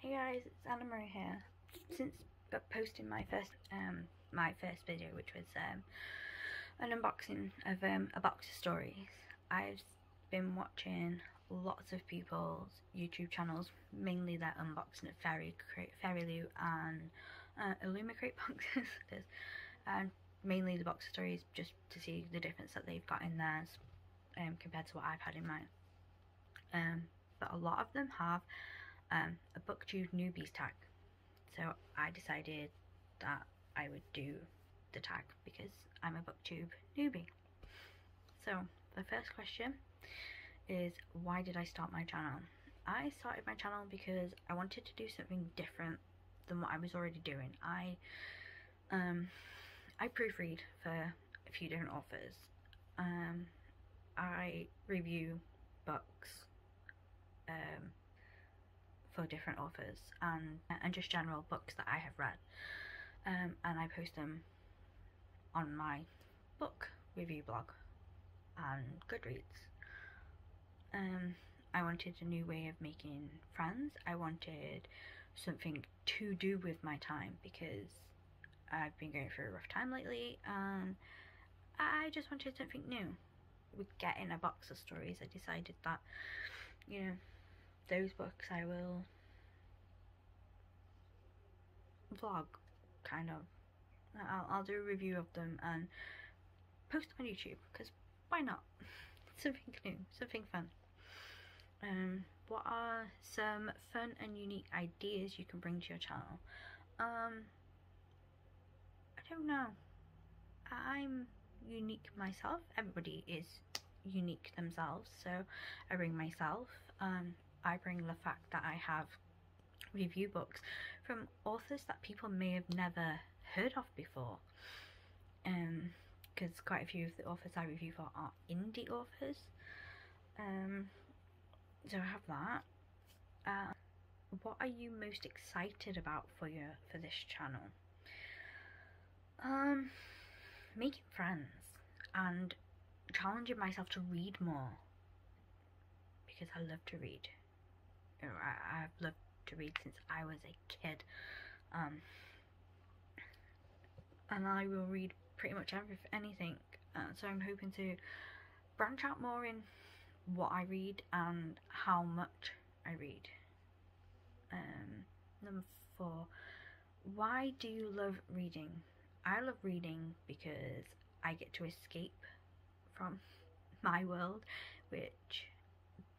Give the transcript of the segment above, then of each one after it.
Hey guys, it's Anna Marie here. Since posting my first video, which was an unboxing of a box of stories, I've been watching lots of people's YouTube channels, mainly their unboxing of Fairy Loot and Illumicrate boxes, and mainly the box of stories, just to see the difference that they've got in theirs compared to what I've had in mine. But a lot of them have a BookTube Newbie Tag, so I decided that I would do the tag because I'm a BookTube newbie. So the first question is, why did I start my channel? I started my channel because I wanted to do something different than what I was already doing. I proofread for a few different authors. I review books for different authors and just general books that I have read, and I post them on my book review blog and Goodreads. I wanted a new way of making friends. I wanted something to do with my time because I've been going through a rough time lately and I just wanted something new. With getting a box of stories, I decided that, you know, those books I will vlog, kind of. I'll do a review of them and post them on YouTube, because why not? Something new, something fun. What are some fun and unique ideas you can bring to your channel? I don't know. I'm unique myself. Everybody is unique themselves, so I bring myself. I bring the fact that I have review books from authors that people may have never heard of before, because quite a few of the authors I review for are indie authors. So I have that. What are you most excited about for this channel? Making friends and challenging myself to read more, because I love to read. I've loved to read since I was a kid, and I will read pretty much anything, so I'm hoping to branch out more in what I read and how much I read. Number 4, why do you love reading? I love reading because I get to escape from my world, which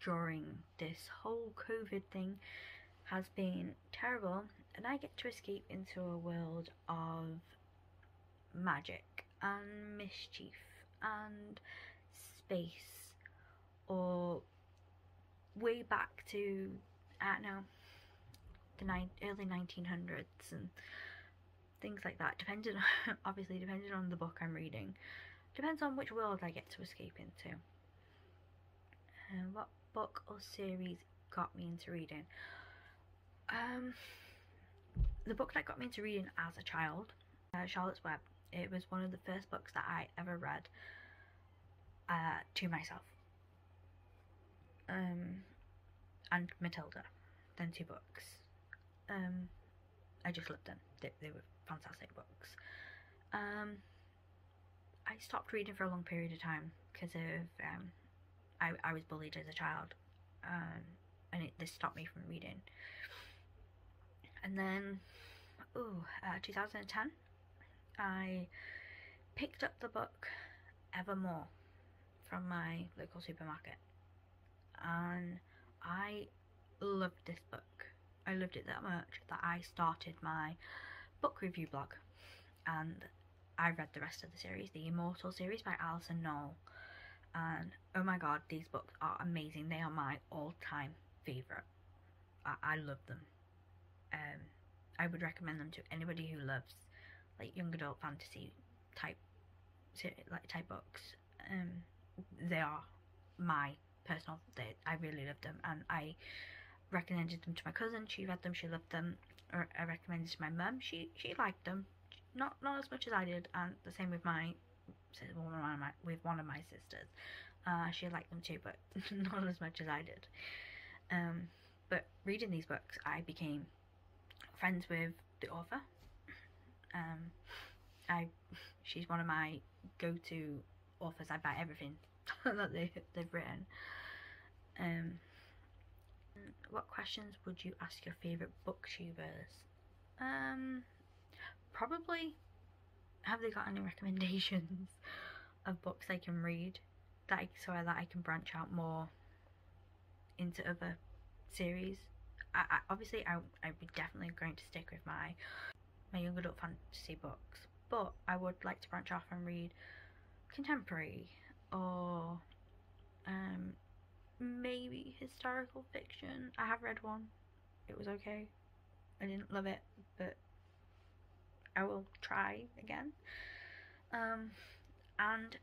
during this whole COVID thing has been terrible, and I get to escape into a world of magic and mischief and space, or way back to, I don't know, the early 1900s and things like that, depending on, obviously depending on the book I'm reading, depends on which world I get to escape into. What book or series got me into reading? The book that got me into reading as a child, Charlotte's Web. It was one of the first books that I ever read to myself. And Matilda, then 2 books. I just loved them. They were fantastic books. I stopped reading for a long period of time because of I was bullied as a child, and this stopped me from reading. And then 2010 I picked up the book Evermore from my local supermarket, and I loved this book. I loved it that much that I started my book review blog, and I read the rest of the series, the Immortal series by Alison Noel, and oh my god, these books are amazing. They are my all-time favourite. I love them. I would recommend them to anybody who loves like young adult fantasy type books. They are my personal, I really love them, and I recommended them to my cousin. She read them, she loved them. Or I recommended to my mum, she liked them, not as much as I did, and the same with one of my sisters. She liked them too, but not as much as I did. But reading these books, I became friends with the author. She's one of my go-to authors. I buy everything that they've written. What questions would you ask your favourite booktubers? Probably, have they got any recommendations of books I can read so that I can branch out more into other series? Obviously I would definitely going to stick with my young adult fantasy books, but I would like to branch off and read contemporary or maybe historical fiction. I have read one. It was okay. I didn't love it, but I will try again. And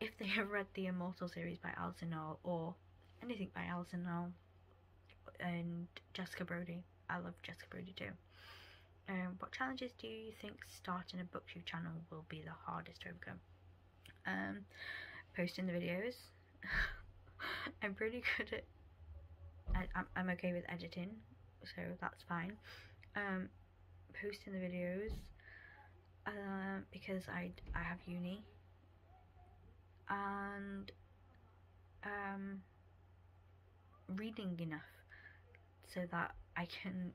if they have read the Immortal series by Alison Noel, or anything by Alison Noel and Jessica Brody, I love Jessica Brody too. What challenges do you think starting a BookTube channel will be the hardest to overcome? Posting the videos. I'm pretty good at, I'm okay with editing, so that's fine. Posting the videos, because I have uni, and reading enough so that I can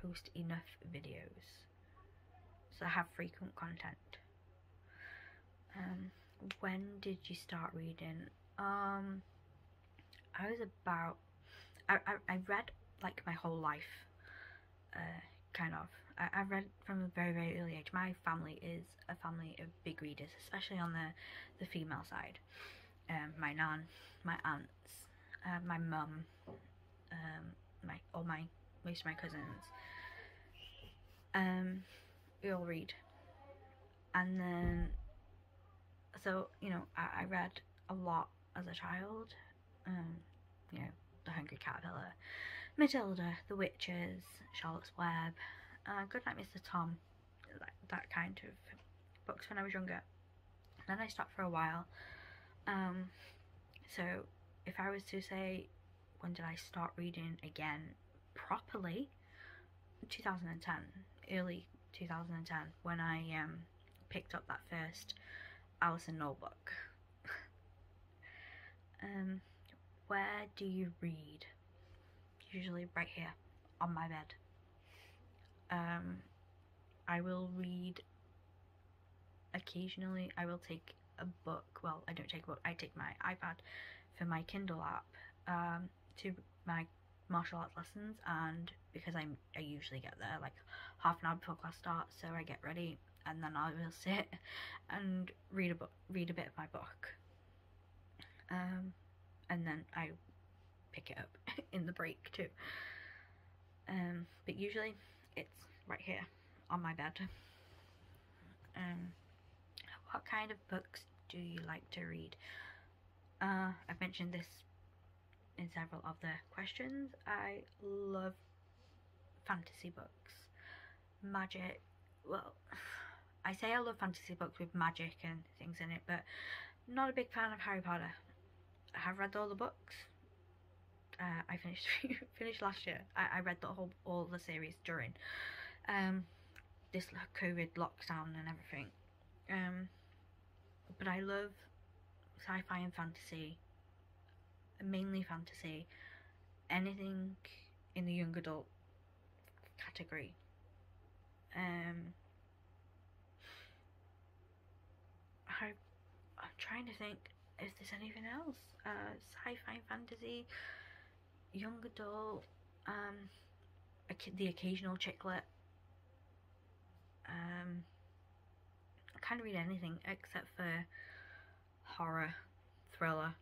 post enough videos, so I have frequent content. When did you start reading? I was about, I read like my whole life, kind of. I read from a very, very early age. My family is a family of big readers, especially on the female side. My nan, my aunts, my mum, most of my cousins. We all read. And then, so, you know, I read a lot as a child. You know, The Hungry Caterpillar, Matilda, The Witches, Charlotte's Web, Goodnight Mr. Tom, that kind of books when I was younger. Then I stopped for a while. So if I was to say, when did I start reading again properly? 2010, early 2010, when I picked up that first Alison Noel book. Where do you read? Usually right here on my bed. I will read occasionally. I will take a book. Well, I don't take a book. I take my iPad for my Kindle app to my martial arts lessons, and because I usually get there like half an hour before class starts, so I get ready and then I will sit and read a bit of my book, and then I pick it up in the break too. But usually it's right here on my bed. What kind of books do you like to read? I've mentioned this in several of the questions. I love fantasy books, magic. Well, I say I love fantasy books with magic and things in it, but I'm not a big fan of Harry Potter. I have read all the books. I finished last year. I read all the series during this COVID lockdown and everything. But I love sci-fi and fantasy, mainly fantasy, anything in the young adult category. I'm trying to think if there's anything else. Sci-fi and fantasy, young adult, the occasional chicklet. I can't read anything except for horror, thriller.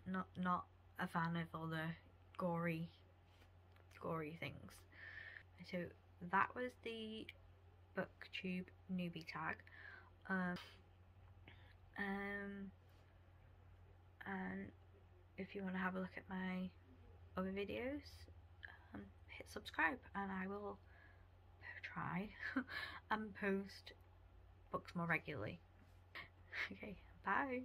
Not a fan of all the gory things. So that was the BookTube Newbie Tag. And if you want to have a look at my other videos, hit subscribe and I will try and post books more regularly. Okay, bye.